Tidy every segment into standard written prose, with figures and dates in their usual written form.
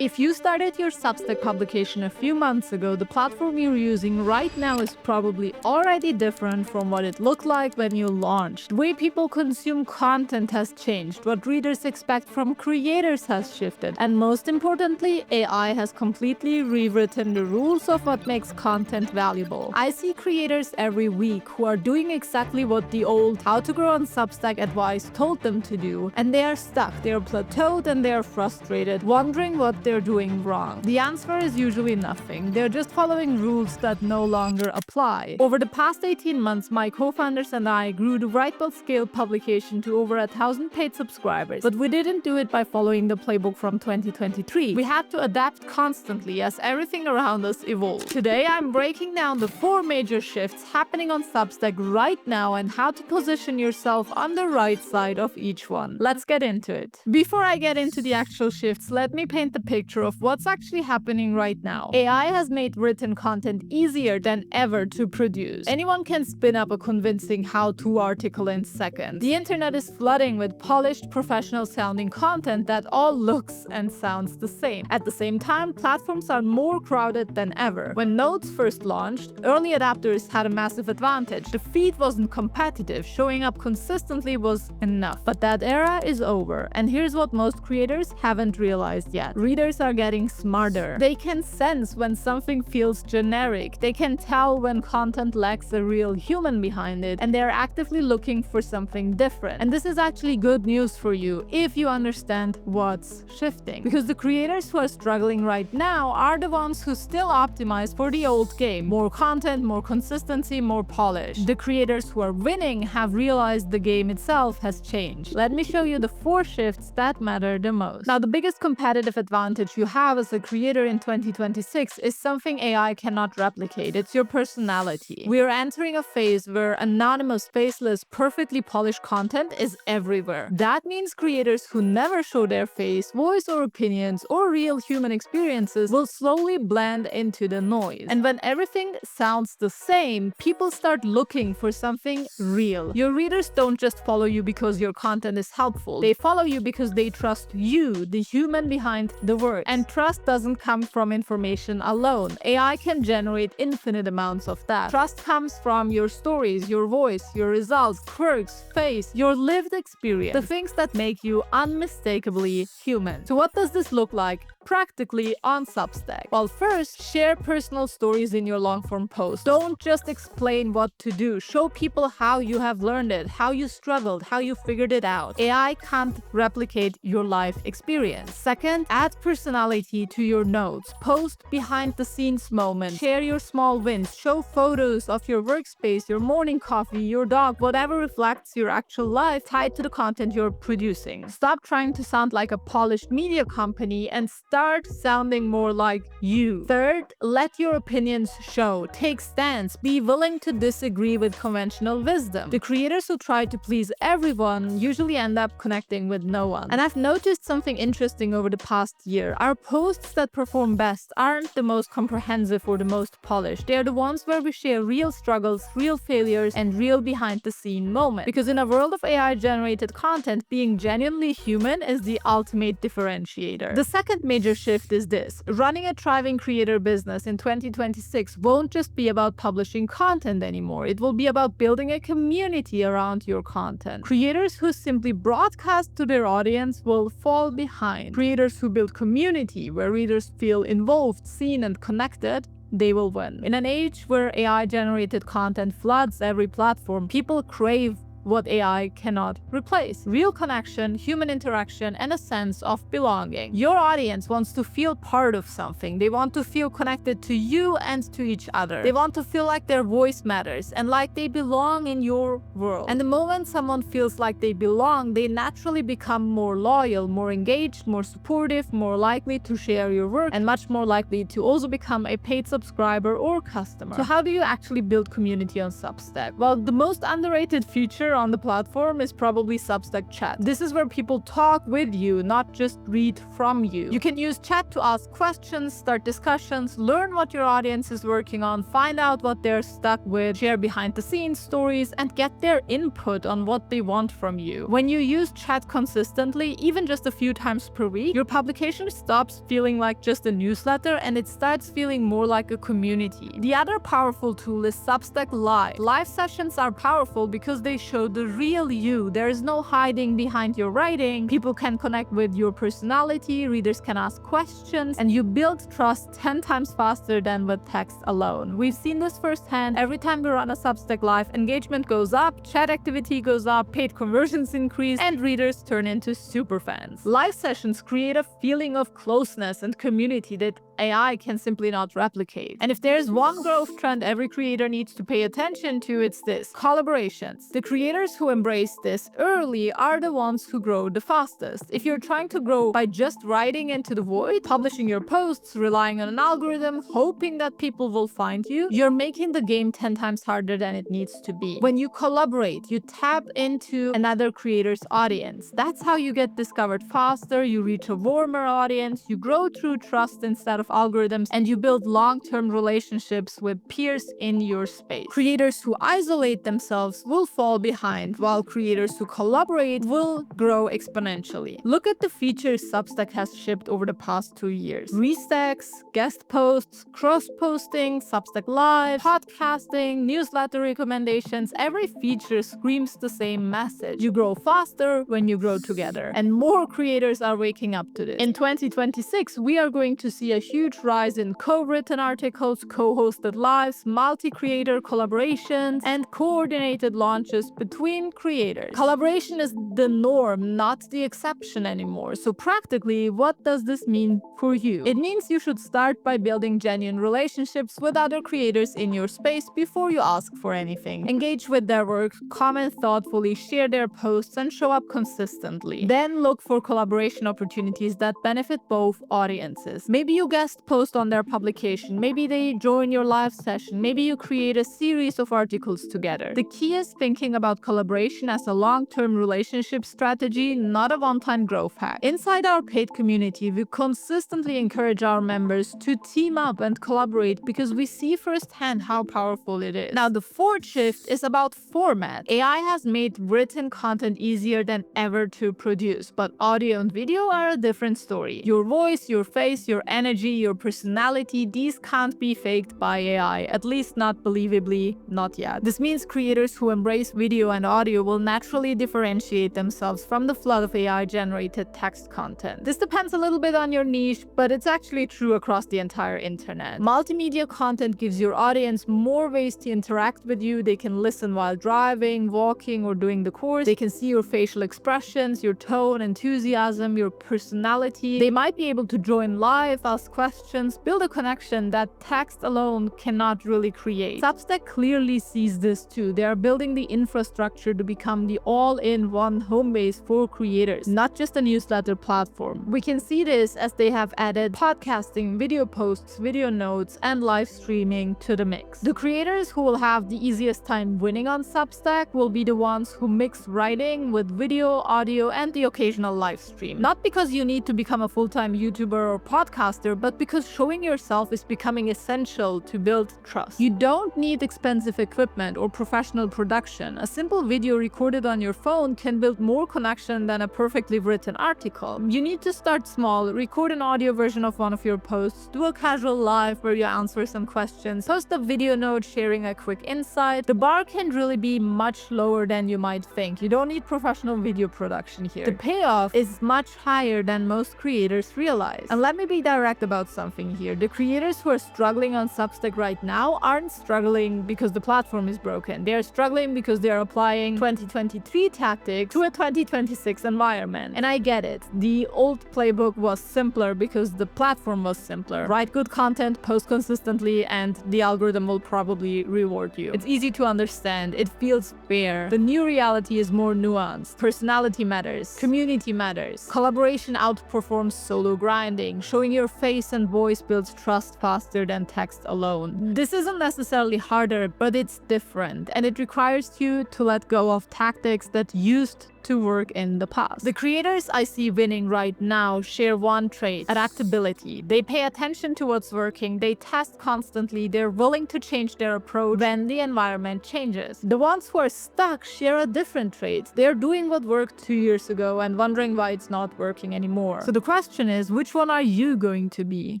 If you started your Substack publication a few months ago, the platform you're using right now is probably already different from what it looked like when you launched. The way people consume content has changed, what readers expect from creators has shifted, and most importantly, AI has completely rewritten the rules of what makes content valuable. I see creators every week who are doing exactly what the old "how to grow on Substack" advice told them to do, and they are stuck, they are plateaued, and they are frustrated, wondering what they're doing wrong. The answer is usually nothing. They're just following rules that no longer apply. Over the past 18 months, my co-founders and I grew the Writable Scale publication to over 1,000 paid subscribers. But we didn't do it by following the playbook from 2023. We had to adapt constantly as everything around us evolved. Today, I'm breaking down the 4 major shifts happening on Substack right now and how to position yourself on the right side of each one. Let's get into it. Before I get into the actual shifts, let me paint the picture of what's actually happening right now. AI has made written content easier than ever to produce. Anyone can spin up a convincing how-to article in seconds. The internet is flooding with polished, professional-sounding content that all looks and sounds the same. At the same time, platforms are more crowded than ever. When Notes first launched, early adapters had a massive advantage. The feed wasn't competitive, showing up consistently was enough. But that era is over, and here's what most creators haven't realized yet. Readers are getting smarter. They can sense when something feels generic. They can tell when content lacks a real human behind it, and they're actively looking for something different. And this is actually good news for you if you understand what's shifting. Because the creators who are struggling right now are the ones who still optimize for the old game. More content, more consistency, more polish. The creators who are winning have realized the game itself has changed. Let me show you the 4 shifts that matter the most. Now, the biggest competitive advantage you have as a creator in 2026 is something AI cannot replicate. It's your personality. We are entering a phase where anonymous, faceless, perfectly polished content is everywhere. That means creators who never show their face, voice, or opinions, or real human experiences will slowly blend into the noise. And when everything sounds the same, people start looking for something real. Your readers don't just follow you because your content is helpful. They follow you because they trust you, the human behind the work. And trust doesn't come from information alone. AI can generate infinite amounts of that. Trust comes from your stories, your voice, your results, quirks, face, your lived experience, the things that make you unmistakably human. So what does this look like practically on Substack? Well, first, share personal stories in your long-form posts. Don't just explain what to do. Show people how you have learned it, how you struggled, how you figured it out. AI can't replicate your life experience. Second, add personality to your notes. Post behind-the-scenes moments. Share your small wins. Show photos of your workspace, your morning coffee, your dog, whatever reflects your actual life tied to the content you're producing. Stop trying to sound like a polished media company and start sounding more like you. Third, let your opinions show. Take stance. Be willing to disagree with conventional wisdom. The creators who try to please everyone usually end up connecting with no one. And I've noticed something interesting over the past year. Our posts that perform best aren't the most comprehensive or the most polished. They're the ones where we share real struggles, real failures, and real behind-the-scene moments. Because in a world of AI-generated content, being genuinely human is the ultimate differentiator. The second major shift is this. Running a thriving creator business in 2026 won't just be about publishing content anymore. It will be about building a community around your content. Creators who simply broadcast to their audience will fall behind. Creators who build community, where readers feel involved, seen, and connected, they will win. In an age where AI-generated content floods every platform, people crave what AI cannot replace. Real connection, human interaction, and a sense of belonging. Your audience wants to feel part of something. They want to feel connected to you and to each other. They want to feel like their voice matters and like they belong in your world. And the moment someone feels like they belong, they naturally become more loyal, more engaged, more supportive, more likely to share your work, and much more likely to also become a paid subscriber or customer. So how do you actually build community on Substack? Well, the most underrated feature on the platform is probably Substack chat. This is where people talk with you, not just read from you. You can use chat to ask questions, start discussions, learn what your audience is working on, find out what they're stuck with, share behind-the-scenes stories, and get their input on what they want from you. When you use chat consistently, even just a few times per week, your publication stops feeling like just a newsletter and it starts feeling more like a community. The other powerful tool is Substack Live. Live sessions are powerful because they show the real you. There is no hiding behind your writing. People can connect with your personality, readers can ask questions, and you build trust 10 times faster than with text alone. We've seen this firsthand. Every time we run a Substack Live, engagement goes up, chat activity goes up, paid conversions increase, and readers turn into superfans. Live sessions create a feeling of closeness and community that AI can simply not replicate. And if there's one growth trend every creator needs to pay attention to, it's this: collaborations. The creators who embrace this early are the ones who grow the fastest. If you're trying to grow by just writing into the void, publishing your posts, relying on an algorithm, hoping that people will find you, you're making the game 10 times harder than it needs to be. When you collaborate, you tap into another creator's audience. That's how you get discovered faster, you reach a warmer audience, you grow through trust instead of algorithms, and you build long-term relationships with peers in your space. Creators who isolate themselves will fall behind, while creators who collaborate will grow exponentially. Look at the features Substack has shipped over the past 2 years. Restacks, guest posts, cross-posting, Substack Live, podcasting, newsletter recommendations. Every feature screams the same message: you grow faster when you grow together. And more creators are waking up to this. In 2026, we are going to see a huge rise in co-written articles, co-hosted lives, multi-creator collaborations, and coordinated launches between creators. Collaboration is the norm, not the exception anymore. So practically, what does this mean for you? It means you should start by building genuine relationships with other creators in your space before you ask for anything. Engage with their work, comment thoughtfully, share their posts, and show up consistently. Then look for collaboration opportunities that benefit both audiences. Maybe you guest post on their publication, maybe they join your live session, maybe you create a series of articles together. The key is thinking about collaboration as a long-term relationship strategy, not a one-time growth hack. Inside our paid community, we consistently encourage our members to team up and collaborate because we see firsthand how powerful it is. Now, the fourth shift is about format. AI has made written content easier than ever to produce, but audio and video are a different story. Your voice, your face, your energy, your personality, these can't be faked by AI, at least not believably, not yet. This means creators who embrace video and audio will naturally differentiate themselves from the flood of AI-generated text content. This depends a little bit on your niche, but it's actually true across the entire internet. Multimedia content gives your audience more ways to interact with you. They can listen while driving, walking, or doing the course. They can see your facial expressions, your tone, enthusiasm, your personality. They might be able to join live, ask questions, build a connection that text alone cannot really create. Substack clearly sees this too. They are building the infrastructure to become the all-in-one home base for creators, not just a newsletter platform. We can see this as they have added podcasting, video posts, video notes, and live streaming to the mix. The creators who will have the easiest time winning on Substack will be the ones who mix writing with video, audio, and the occasional live stream. Not because you need to become a full-time YouTuber or podcaster, but because showing yourself is becoming essential to build trust. You don't need expensive equipment or professional production. A simple video recorded on your phone can build more connection than a perfectly written article. You need to start small, record an audio version of one of your posts, do a casual live where you answer some questions, post a video note sharing a quick insight. The bar can really be much lower than you might think. You don't need professional video production here. The payoff is much higher than most creators realize. And let me be direct about something here. The creators who are struggling on Substack right now aren't struggling because the platform is broken. They are struggling because they are applying 2023 tactics to a 2026 environment. And I get it. The old playbook was simpler because the platform was simpler. Write good content, post consistently, and the algorithm will probably reward you. It's easy to understand. It feels fair. The new reality is more nuanced. Personality matters. Community matters. Collaboration outperforms solo grinding. Showing your face and voice builds trust faster than text alone. This isn't necessarily harder, but it's different, and it requires you to let go of tactics that used to work in the past. The creators I see winning right now share one trait: adaptability. They pay attention to what's working, they test constantly, they're willing to change their approach when the environment changes. The ones who are stuck share a different trait. They're doing what worked 2 years ago and wondering why it's not working anymore. So the question is, which one are you going to be?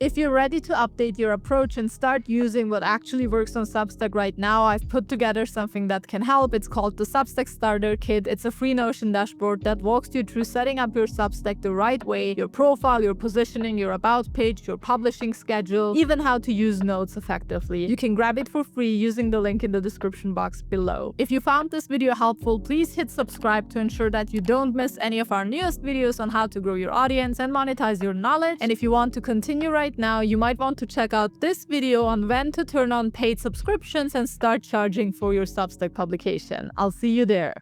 If you're ready to update your approach and start using what actually works on Substack right now, I've put together something that can help. It's called the Substack Starter Kit. It's a free Notion dashboard that walks you through setting up your Substack the right way: your profile, your positioning, your about page, your publishing schedule, even how to use notes effectively. You can grab it for free using the link in the description box below. If you found this video helpful, please hit subscribe to ensure that you don't miss any of our newest videos on how to grow your audience and monetize your knowledge. And if you want to continue right now, you might want to check out this video on when to turn on paid subscriptions and start charging for your Substack publication. I'll see you there.